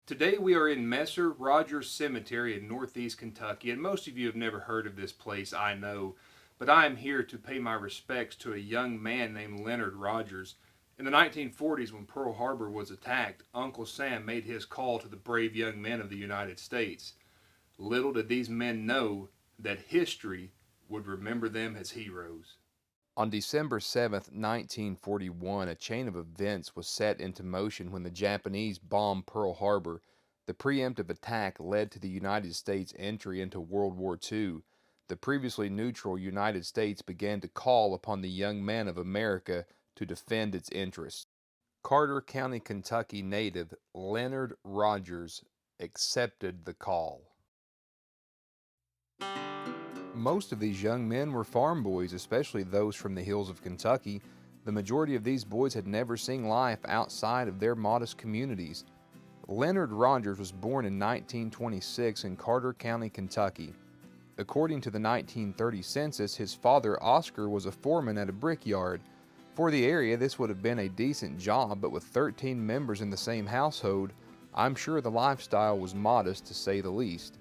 Today we are in Messer Rogers Cemetery in northeast Kentucky, and most of you have never heard of this place, I know, but I am here to pay my respects to a young man named Leonard Rogers. In the 1940s, when Pearl Harbor was attacked, Uncle Sam made his call to the brave young men of the United States. Little did these men know that history would remember them as heroes. On December 7th, 1941, a chain of events was set into motion when the Japanese bombed Pearl Harbor. The preemptive attack led to the United States' entry into World War II. The previously neutral United States began to call upon the young men of America to defend its interests. Carter County, Kentucky native Leonard Rogers accepted the call. Most of these young men were farm boys, especially those from the hills of Kentucky. The majority of these boys had never seen life outside of their modest communities. Leonard Rogers was born in 1926 in Carter County, Kentucky. According to the 1930 census, his father, Oscar, was a foreman at a brickyard. For the area, this would have been a decent job, but with 13 members in the same household, I'm sure the lifestyle was modest to say the least.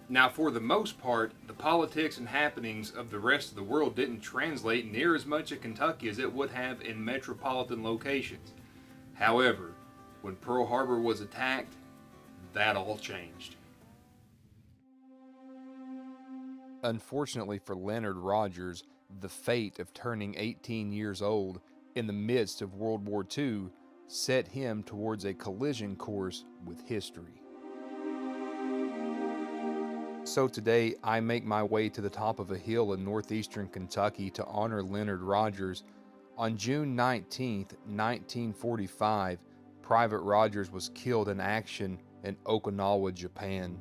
Now, for the most part, the politics and happenings of the rest of the world didn't translate near as much in Kentucky as it would have in metropolitan locations. However, when Pearl Harbor was attacked, that all changed. Unfortunately for Leonard Rogers, the fate of turning 18 years old in the midst of World War II set him towards a collision course with history. So today, I make my way to the top of a hill in northeastern Kentucky to honor Leonard Rogers. On June 19, 1945, Private Rogers was killed in action in Okinawa, Japan.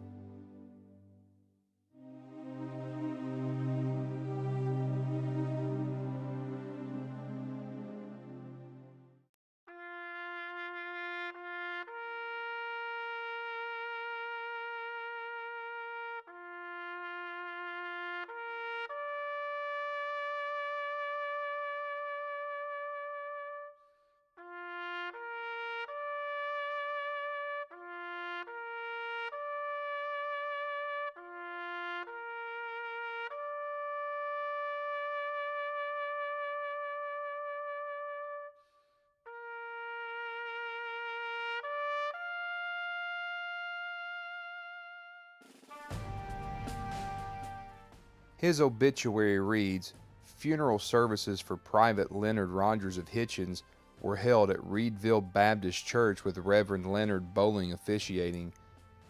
His obituary reads, "Funeral services for Private Leonard Rogers of Hitchens were held at Reedville Baptist Church with Reverend Leonard Bowling officiating.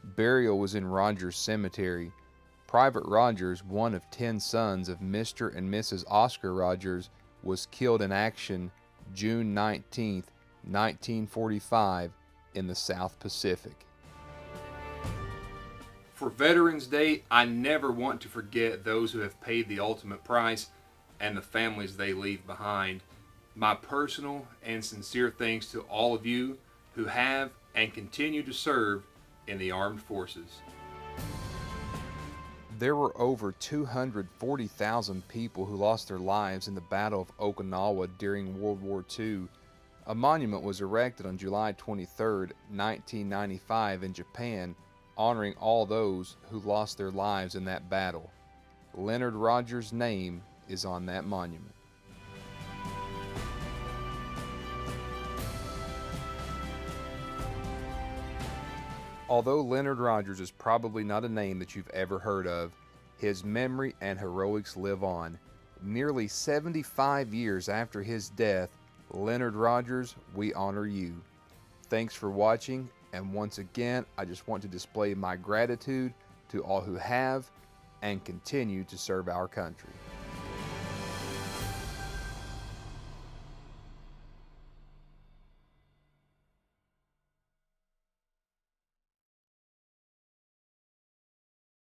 Burial was in Rogers Cemetery. Private Rogers, one of 10 sons of Mr. and Mrs. Oscar Rogers, was killed in action June 19, 1945 in the South Pacific." For Veterans Day, I never want to forget those who have paid the ultimate price and the families they leave behind. My personal and sincere thanks to all of you who have and continue to serve in the armed forces. There were over 240,000 people who lost their lives in the Battle of Okinawa during World War II. A monument was erected on July 23, 1995 in Japan, honoring all those who lost their lives in that battle. Leonard Rogers' name is on that monument. Although Leonard Rogers is probably not a name that you've ever heard of, his memory and heroics live on. Nearly 75 years after his death, Leonard Rogers, we honor you. Thanks for watching, and once again, I just want to display my gratitude to all who have and continue to serve our country.